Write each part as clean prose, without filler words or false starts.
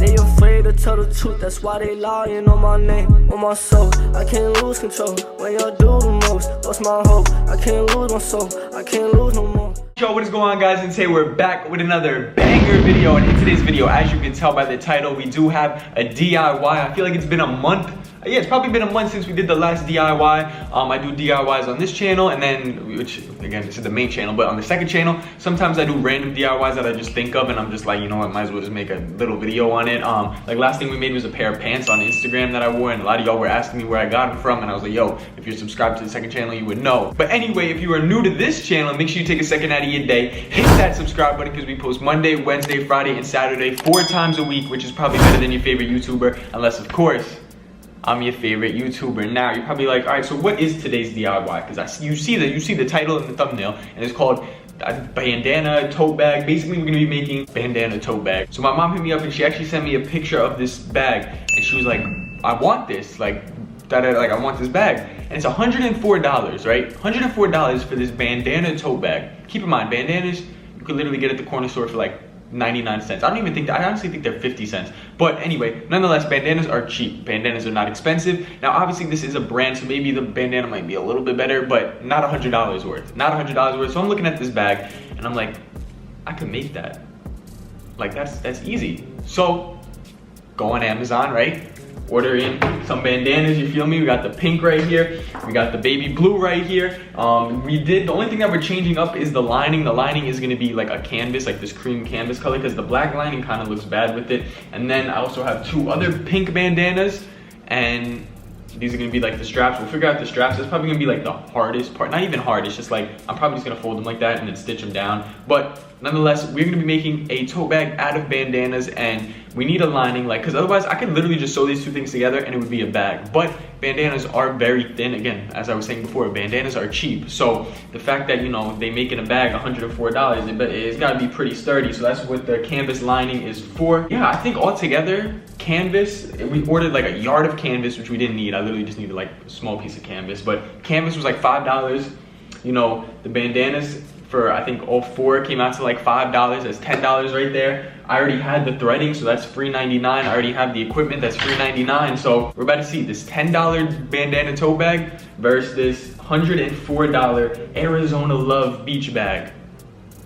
They afraid to tell the truth, that's why they lying on my name, on my soul. I can't lose control when y'all do the most. Lost my hope, I can't lose my soul, I can't lose no more. Yo, what is going on, guys? And today we're back with another banger video. And in today's video, as you can tell by the title, we do have a DIY. I feel like it's been a month. Yeah, it's probably been a month since we did the last DIY. I do DIYs on this channel, and then, which again, this is the main channel, but on the second channel, sometimes I do random DIYs that I just think of, and I'm just like, you know what, might as well just make a little video on it. Like last thing we made was a pair of pants on Instagram that I wore, and a lot of y'all were asking me where I got them from, and I was like, yo, if you're subscribed to the second channel, you would know. But anyway, if you are new to this channel, make sure you take a second out of your day, hit that subscribe button, because we post Monday, Wednesday, Friday, and Saturday 4 times a week, which is probably better than your favorite YouTuber, unless of course I'm your favorite YouTuber. Now you're probably like, all right, so what is today's DIY? Because you see the title and the thumbnail, and it's called bandana tote bag. Basically, we're gonna be making bandana tote bag. So my mom hit me up and she actually sent me a picture of this bag, and she was like, I want this, I want this bag, and it's $104, right? $104 for this bandana tote bag. Keep in mind, bandanas you could literally get at the corner store for like 99 cents. I honestly think they're 50 cents. But anyway, nonetheless, bandanas are cheap. Bandanas are not expensive. Now, obviously, this is a brand, so maybe the bandana might be a little bit better, but not $100 worth. Not $100 worth. So I'm looking at this bag, and I'm like, I could make that. Like, that's easy. So, go on Amazon, right? Order in some bandanas, you feel me? We got the pink right here. We got the baby blue right here. The only thing that we're changing up is the lining. The lining is gonna be like a canvas, like this cream canvas color, because the black lining kind of looks bad with it. And then I also have 2 other pink bandanas, and these are gonna be like the straps. We'll figure out the straps. It's probably gonna be like the hardest part. Not even hard, it's just like, I'm probably just gonna fold them like that and then stitch them down. But nonetheless, we're gonna be making a tote bag out of bandanas, and we need a lining, because otherwise I could literally just sew these 2 things together and it would be a bag. But bandanas are very thin. Again, as I was saying before, bandanas are cheap. So the fact that, you know, they make in a bag $104, it's gotta be pretty sturdy. So that's what the canvas lining is for. Yeah, I think altogether, canvas, we ordered like a yard of canvas, which we didn't need. I literally just needed like a small piece of canvas, but canvas was like $5. You know, the bandanas for I think all 4 came out to like $5. That's $10 right there. I already had the threading, so that's $3.99. I already have the equipment, that's $3.99. So we're about to see this $10 bandana tote bag versus this $104 Arizona Love beach bag.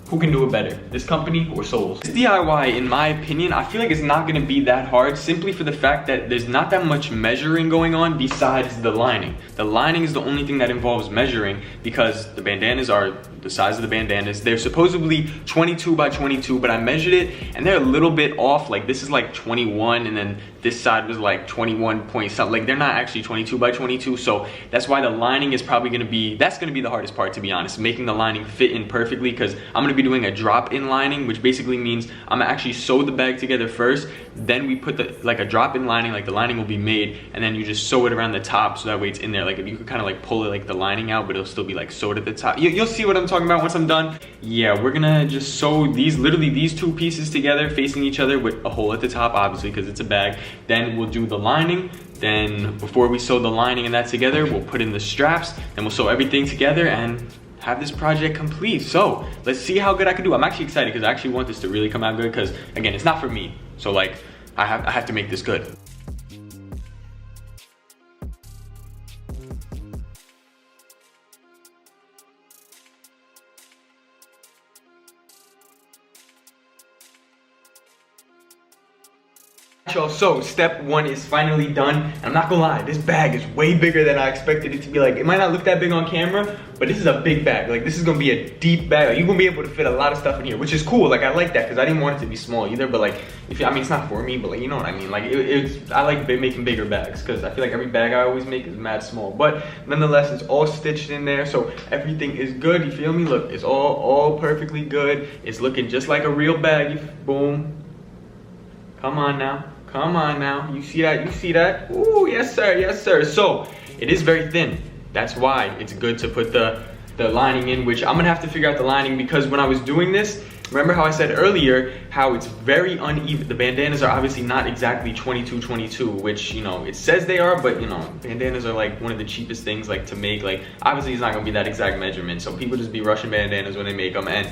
Who can do it better, this company or Souls? This DIY, in my opinion, I feel like it's not gonna be that hard, simply for the fact that there's not that much measuring going on besides the lining. The lining is the only thing that involves measuring, because the bandanas are the size of the bandanas. They're supposedly 22 by 22, but I measured it and they're a little bit off. Like this is like 21, and then this side was like 21 point something. Like they're not actually 22 by 22. So that's why the lining is probably gonna be the hardest part, to be honest, making the lining fit in perfectly, because I'm gonna be doing a drop-in lining, which basically means I'm gonna actually sew the bag together first, then we put a drop-in lining, like the lining will be made, and then you just sew it around the top, so that way it's in there. Like you could kind of like pull it, like the lining out, but it'll still be like sewed at the top. You'll see what I'm talking about once I'm done. Yeah, we're gonna just sew these 2 pieces together facing each other with a hole at the top, obviously, because it's a bag. Then we'll do the lining. Then before we sew the lining and that together, we'll put in the straps, then we'll sew everything together and have this project complete. So let's see how good I can do. I'm actually excited because I actually want this to really come out good, because again, it's not for me. So like, I have to make this good. So step 1 is finally done, and I'm not gonna lie, this bag is way bigger than I expected it to be. Like, it might not look that big on camera, but this is a big bag. Like, this is gonna be a deep bag. Like, you're gonna be able to fit a lot of stuff in here, which is cool. Like, I like that, because I didn't want it to be small either. But like, I mean, it's not for me, but like, you know what I mean. Like, I like making bigger bags, because I feel like every bag I always make is mad small. But nonetheless, it's all stitched in there, so everything is good. You feel me? Look, it's all perfectly good. It's looking just like a real bag. Boom. Come on now. Come on now, you see that, you see that? Ooh, yes sir, yes sir. So, it is very thin. That's why it's good to put the lining in, which I'm gonna have to figure out the lining, because when I was doing this, remember how I said earlier, how it's very uneven. The bandanas are obviously not exactly 22, which, you know, it says they are, but you know, bandanas are like one of the cheapest things like to make. Like, obviously it's not gonna be that exact measurement, so people just be rushing bandanas when they make them. And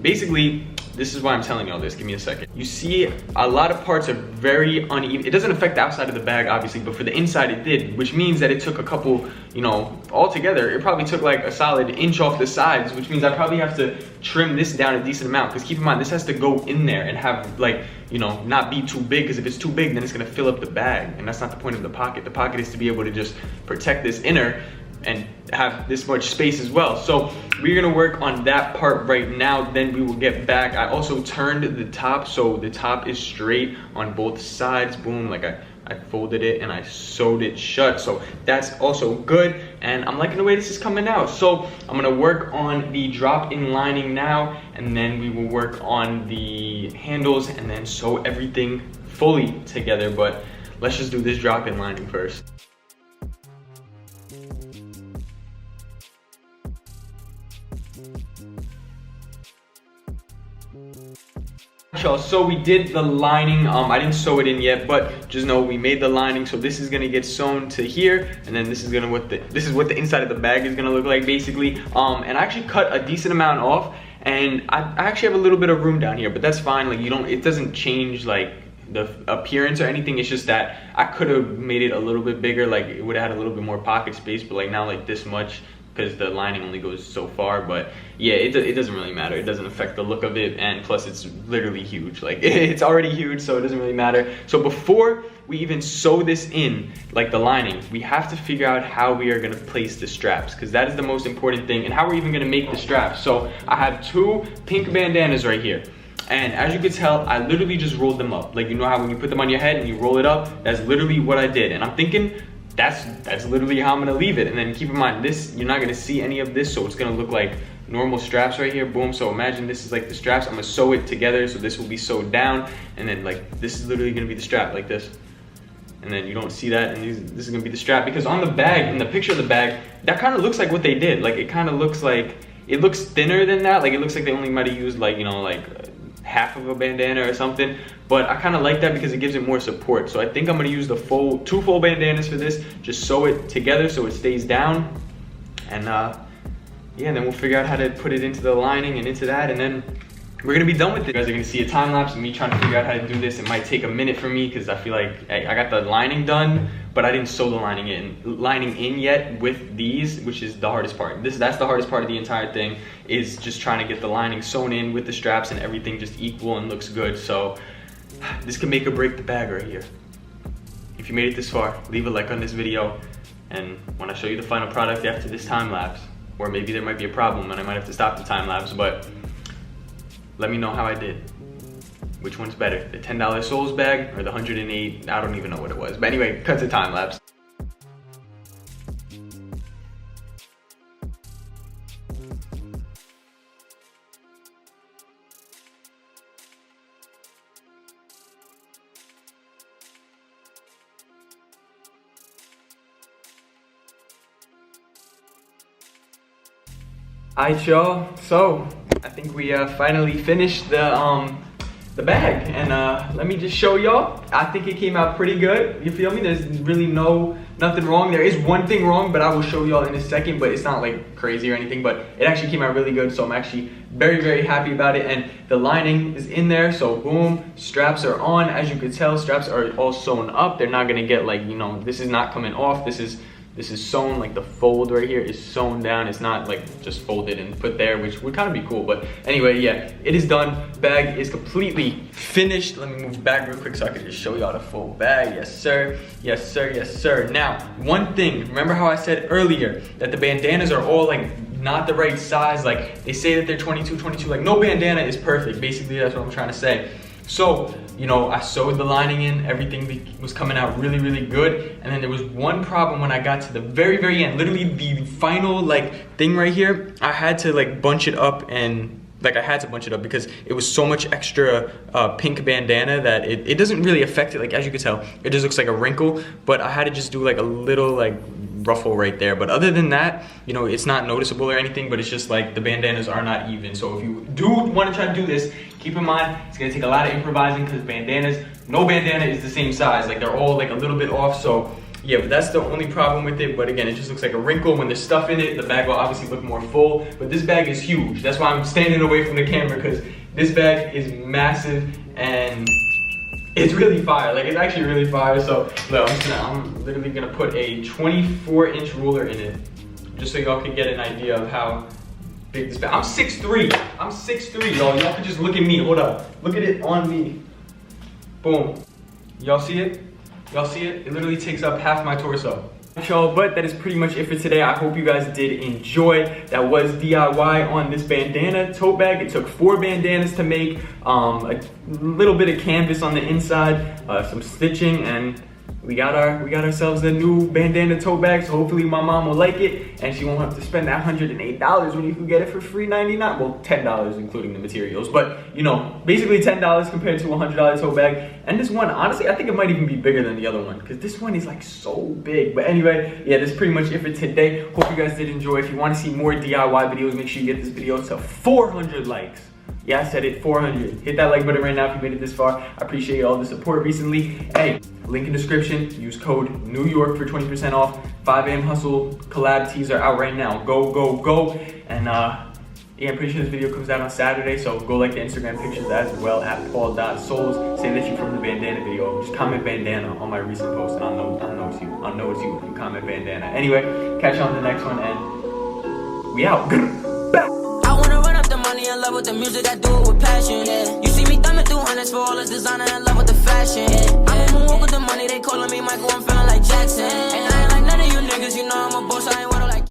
basically, this is why I'm telling you all this. Give me a second. You see a lot of parts are very uneven. It doesn't affect the outside of the bag, obviously, but for the inside it did, which means that it took a couple, you know, altogether, it probably took like a solid inch off the sides, which means I probably have to trim this down a decent amount, because keep in mind, this has to go in there and have like, you know, not be too big, because if it's too big, then it's gonna fill up the bag, and that's not the point of the pocket. The pocket is to be able to just protect this inner and have this much space as well. So we're gonna work on that part right now, then we will get back. I also turned the top, so the top is straight on both sides. Boom, like I folded it and I sewed it shut, so that's also good, and I'm liking the way this is coming out. So I'm gonna work on the drop-in lining now, and then we will work on the handles and then sew everything fully together. But let's just do this drop-in lining first. So we did the lining. I didn't sew it in yet, but just know we made the lining. So this is gonna get sewn to here, and then this is what the inside of the bag is gonna look like, basically. And I actually cut a decent amount off, and I actually have a little bit of room down here, but that's fine. Like, it doesn't change like the appearance or anything. It's just that I could have made it a little bit bigger. Like, it would have had a little bit more pocket space, but like now, like this much, because the lining only goes so far. But yeah, it doesn't really matter. It doesn't affect the look of it, and plus it's literally huge. Like, it's already huge, so it doesn't really matter. So before we even sew this in, like the lining, we have to figure out how we are gonna place the straps, because that is the most important thing, and how we're even gonna make the straps. So I have 2 pink bandanas right here. And as you can tell, I literally just rolled them up. Like, you know how when you put them on your head and you roll it up? That's literally what I did. And I'm thinking, that's literally how I'm gonna leave it. And then keep in mind, this, you're not gonna see any of this, so it's gonna look like normal straps right here. Boom. So imagine this is like the straps. I'm gonna sew it together, so this will be sewed down, and then like this is literally gonna be the strap, like this. And then you don't see that, and this is gonna be the strap, because on the bag, in the picture of the bag, that kind of looks like what they did. Like, it kind of looks like, it looks thinner than that. Like, it looks like they only might have used like, you know, like half of a bandana or something. But I kind of like that because it gives it more support. So I think I'm gonna use the 2 full bandanas for this. Just sew it together so it stays down. And yeah, and then we'll figure out how to put it into the lining and into that, and then we're gonna be done with it. You guys are gonna see a time lapse of me trying to figure out how to do this. It might take a minute for me, because I feel like I got the lining done, but I didn't sew the lining in yet with these, which is the hardest part. That's the hardest part of the entire thing, is just trying to get the lining sewn in with the straps and everything just equal and looks good. So this can make or break the bag right here. If you made it this far, leave a like on this video, and when I show you the final product after this time lapse, or maybe there might be a problem and I might have to stop the time lapse, but let me know how I did. Which one's better, the $10 Souls bag or the 108? I don't even know what it was. But anyway, cut to time lapse. Alright, y'all, so I think we finally finished the bag, and let me just show y'all. I think it came out pretty good. You feel me? There's really nothing wrong. There is one thing wrong, but I will show y'all in a second, but it's not like crazy or anything, but it actually came out really good. So I'm actually very, very happy about it. And the lining is in there, so boom, straps are on. As you can tell, straps are all sewn up. They're not gonna get like, you know, this is not coming off. This is sewn, like the fold right here is sewn down. It's not like just folded and put there, which would kind of be cool. But anyway, yeah, it is done. Bag is completely finished. Let me move back real quick so I can just show y'all the full bag. Yes, sir. Yes, sir. Yes, sir. Now, one thing, remember how I said earlier that the bandanas are all like not the right size? Like, they say that they're 22, like no bandana is perfect. Basically, that's what I'm trying to say. So, you know, I sewed the lining in, everything was coming out really, really good. And then there was one problem when I got to the very, very end, literally the final like thing right here. I had to like bunch it up, and like I had to bunch it up because it was so much extra pink bandana that it doesn't really affect it. Like, as you can tell, it just looks like a wrinkle, but I had to just do like a little like ruffle right there. But other than that, you know, it's not noticeable or anything, but it's just like the bandanas are not even. So if you do want to try to do this, keep in mind it's gonna take a lot of improvising, because bandanas, no bandana is the same size. Like, they're all like a little bit off. So yeah, but that's the only problem with it. But again, it just looks like a wrinkle. When there's stuff in it, the bag will obviously look more full, but this bag is huge. That's why I'm standing away from the camera, because This bag is massive and it's really fire. Like, it's actually really fire. So look, I'm literally gonna put a 24-inch ruler in it, just so y'all can get an idea of how big this bag. I'm 6'3". I'm 6'3", y'all. Y'all can just look at me. Hold up. Look at it on me. Boom. Y'all see it? Y'all see it? It literally takes up half my torso. Y'all, but that is pretty much it for today. I hope you guys did enjoy. That was DIY on this bandana tote bag. It took 4 bandanas to make, a little bit of canvas on the inside, some stitching, and we got ourselves a new bandana tote bag. So hopefully my mom will like it and she won't have to spend that $108 when you can get it for free $99. Well, $10 including the materials, but you know, basically $10 compared to a $100 tote bag. And this one, honestly, I think it might even be bigger than the other one because this one is like so big. But anyway, yeah, that's pretty much it for today. Hope you guys did enjoy. If you want to see more DIY videos, make sure you get this video to 400 likes. Yeah, I said it, 400. Hit that like button right now if you made it this far. I appreciate all the support recently. Hey, link in description. Use code New York for 20% off. 5 AM Hustle collab tees are out right now. Go, go, go. And yeah, I'm pretty sure this video comes out on Saturday, so go like the Instagram pictures as well at paul.souls. Say that you're from the bandana video. Just comment bandana on my recent post and I'll know it's you. I'll know it's you if you comment bandana. Anyway, catch you on the next one and we out. Money in love with the music, I do it with passion. Yeah. You see me thumbing through hundreds for all this designer, in love with the fashion. Yeah. I'm a moonwalk with the money, they calling me Michael, I'm feeling like Jackson. And I ain't like none of you niggas, you know I'm